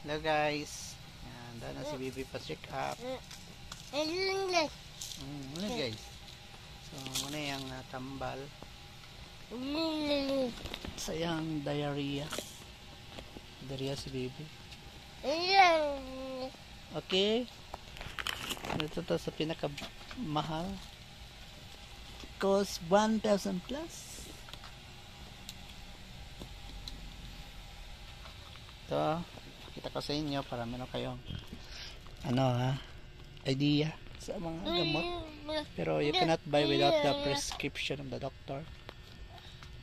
Hello guys. Yan, dahil na si Bibi pa check up. Ano guys? So, muna yung tambal. Sayang diarrhea. Diarrhea si Bibi. Okay. Ito to sa pinakamahal. Cost 1,000 plus. Ito. Kita ko sa inyo para meron kayong idea sa mga gamot, pero you cannot buy without the prescription of the doctor.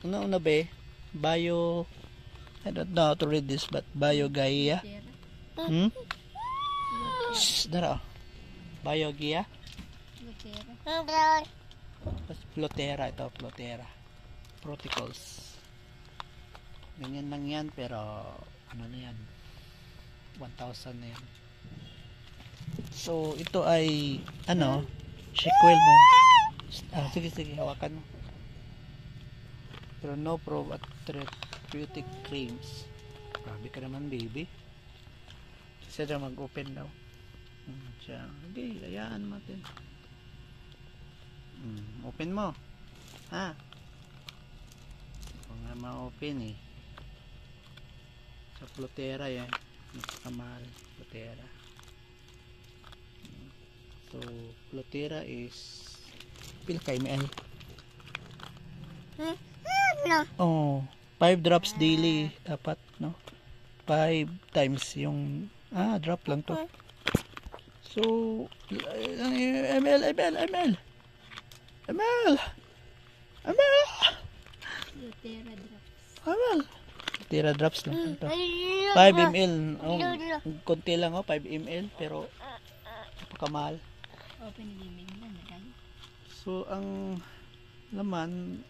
Una bio, I don't know how to read this, but Biogaia. Dara, Biogaia, Flotera, ito Flotera Protocols, ganyan lang yan, pero ano na yan, 1,000 na yan. So ito ay sequel mo. Sige hawakan mo. Pero no probe at therapeutic claims. Grabe ka naman baby. Kasi na mag-open daw. Siya. Okay, hayaan natin. Open mo. Ha? Kung nga ma-open eh. Sa Flotera yan. Kamahal. Flotera. So, Flotera is pila ka ml? Oh, 5 drops daily dapat, no? 5 times yung drop lang to. So, ml. Flotera drops lang to. 5 ml. Konti lang 5 ml pero napakamahal. So, ang laman,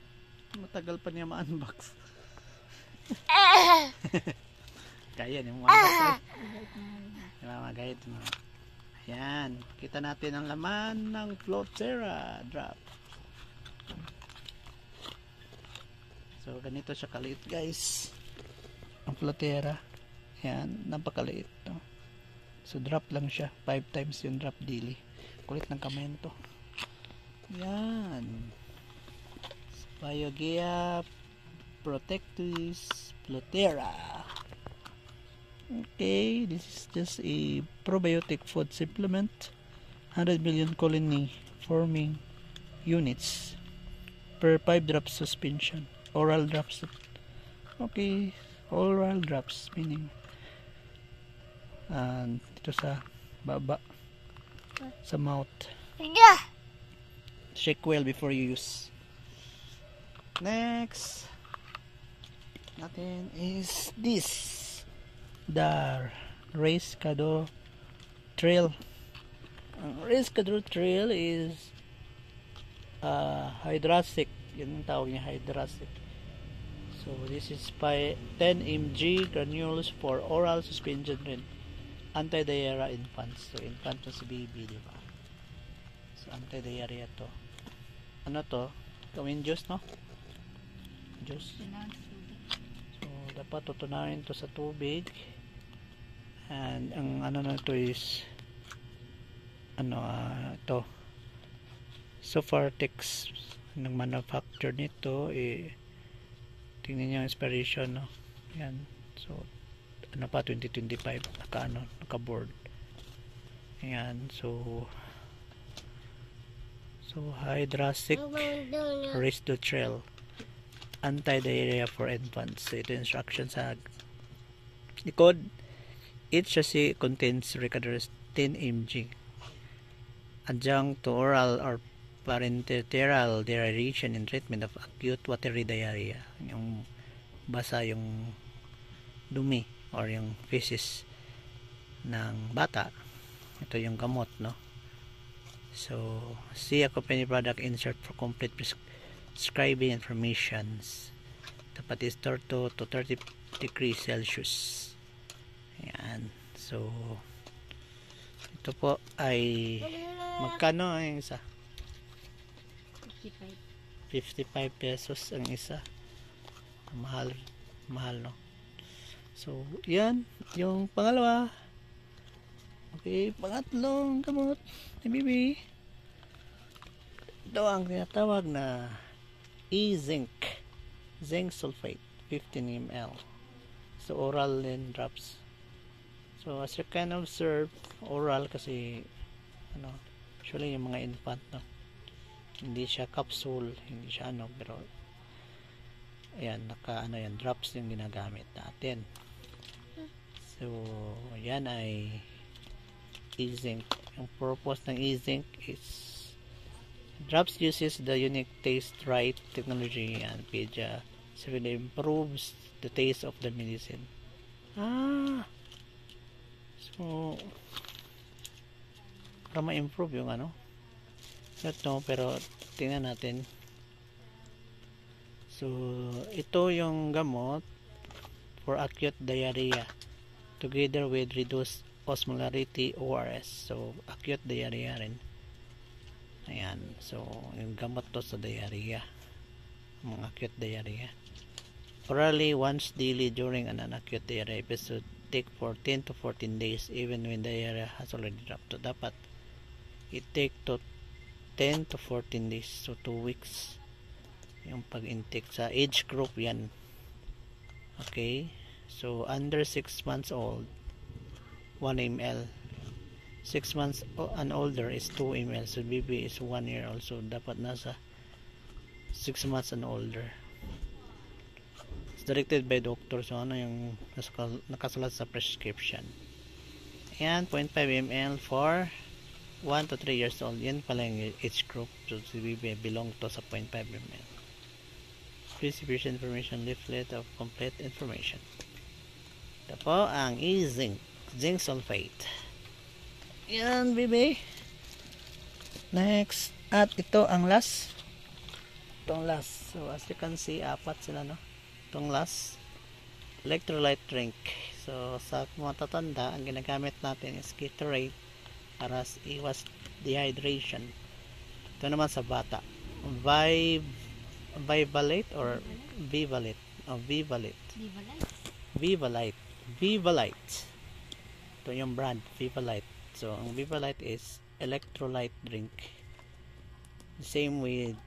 matagal pa niya ma-unbox. Kaya niya ma-unbox. Magayit mo. Ayan. Kita natin ang laman ng Flotera drop. So, ganito siya kaliit guys. Ang Flotera. Ayan. Napakaliit. No? So, drop lang siya. 5 times yung drop daily. Kulit ng kamay nito. Yan. Biogaia Protectis Flotera. Okay, this is just a probiotic food supplement. 100 million colony forming units per 5 drops suspension. Oral drops. Okay, oral drops meaning dito sa baba sa mouth. Shake well before you use. Next natin is this, the Rescador Trail. Rescador Trail is hydrasic, yun ang tawag niya, hydrasic. So this is 10 mg granules for oral suspension rin, anti-diarrhea infants. So infant to si baby, diba? So anti-diarrhea to. Ano to? Gawin juice, no? Juice. So dapat tutunarin to sa tubig. And ang na to is ito Sofartex ng manufacture nito tingnan niyo ang expiration, no? Yan. So 2025 naka-board. Ayan. So hydrasic Rescador anti-diarrhea for infants. So, ito instruction sa likod. Each chassis contains Rescador 10 mg adjunct to oral or parenteral derivation in treatment of acute watery diarrhea. Yung basa yung dumi or yung feces ng bata. Ito yung gamot, no? So, see accompanying product insert for complete prescribing informations. Dapat is 30 to 30 degrees Celsius. Ayan. So, ito po ay magkano ang isa? 55 pesos ang isa. Mahal, no? So, yan. Yung pangalawa. Okay, pangatlong gamot ni Bibi. Ito ang tinatawag na E-Zinc. Zinc sulfate, 15 ml. So, oral and drops. So, as you can observe, oral kasi, usually yung mga infant, no? Hindi siya capsule, hindi siya pero, ayan, yan, drops yung ginagamit natin. So, yan ay E-Zinc. Ang purpose ng E-Zinc is drops uses the unique taste right technology and PEDIA severely improves the taste of the medicine. So para ma-improve yung pero tingnan natin. So ito yung gamot for acute diarrhea together with reduced osmolarity ORS. So acute diarrhea rin. Ayan, so yung gamot to sa diarrhea, mga acute diarrhea. Orally once daily during an acute diarrhea episode, take for 10 to 14 days even when diarrhea has already dropped. So dapat i-take to 10 to 14 days, so 2 weeks yung pag-intake. Sa age group yan. Okay, so under 6 months old 1 ml, 6 months and older is 2 ml. So baby is 1 year old, so dapat nasa 6 months and older. It's directed by doctor, so yung nakasulat sa prescription. Ayan, 0.5 ml for 1 to 3 years old. Yan pala yung age group, so si baby belong to sa 0.5 ml. Prescription information leaflet of complete information. Ito po ang E-Zinc, zinc sulfate. Yan, baby. Next. At ito ang last. Itong last. So, as you can see, 4 sila, no? Itong last. Electrolyte drink. So, sa mga tatanda, ang ginagamit natin is Gatorade para iwas dehydration. Ito naman sa bata. Vivalite or Vivalite? Oh, Vivalite. Vivalite. Ito yung brand, Vivalite. So, ang Vivalite is electrolyte drink. Same with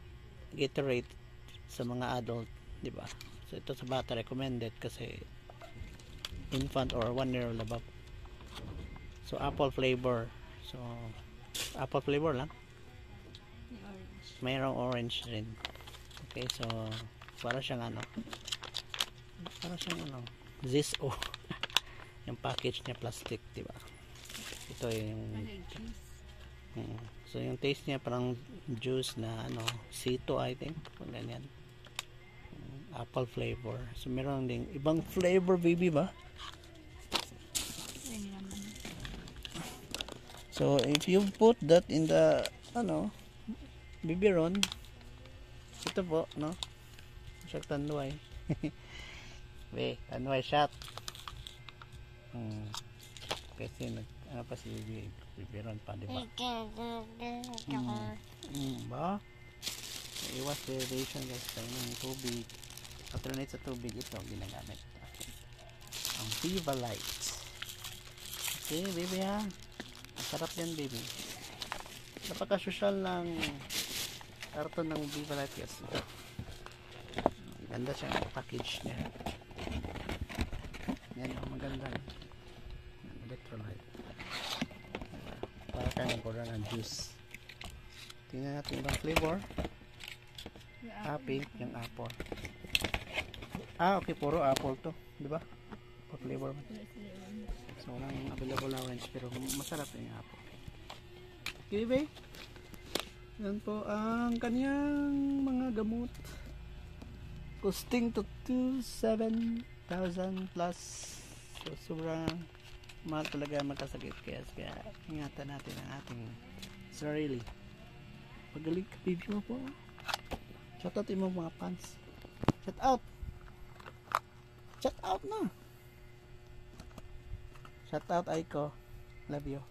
Gatorade sa mga adult, di ba? So, ito sa bata recommended kasi infant or 1 year old above. So, apple flavor. So, apple flavor lang. Mayroong orange rin. Okay, so para siyang Ziso. Yung package niya plastic, di ba? Ito yung so yung taste niya parang juice na Sito, I think, kung ganyan. Apple flavor. So meron ding ibang flavor, baby, ba? So if you put that in the biberon, ito po, no? Shot tanduay. Tanduay shot. Kasi pa si biberon pa, di ba? Ba? Iwas dehydration, guys. Tayo ng tubig. Alternate sa tubig, ito ginagamit. Okay. Ang Vivalite. Okay, baby, ha? Ang sarap yan, baby. Napaka-social ng karton ng Vivalite, guys. Ganda siya ang package niya. Yan, maganda. Electrolyte. Para kayong magkura ng juice. Tingnan natin ibang flavor. Pink, yung apple. Okay, puro apple to, di ba? Apple flavor. So, walang available na orange, pero masarap yung apple. Okay, babe? Yan po ang kanyang mga gamot. Costing to 7,000 plus. So, sobrang mahal talaga magkasakit. Kaya ingatan natin ang ating sarili. Pagaling ka, baby mo po. Shout out mo mga fans. Shout out. Shout out na. Shout out, Aiko. Love you.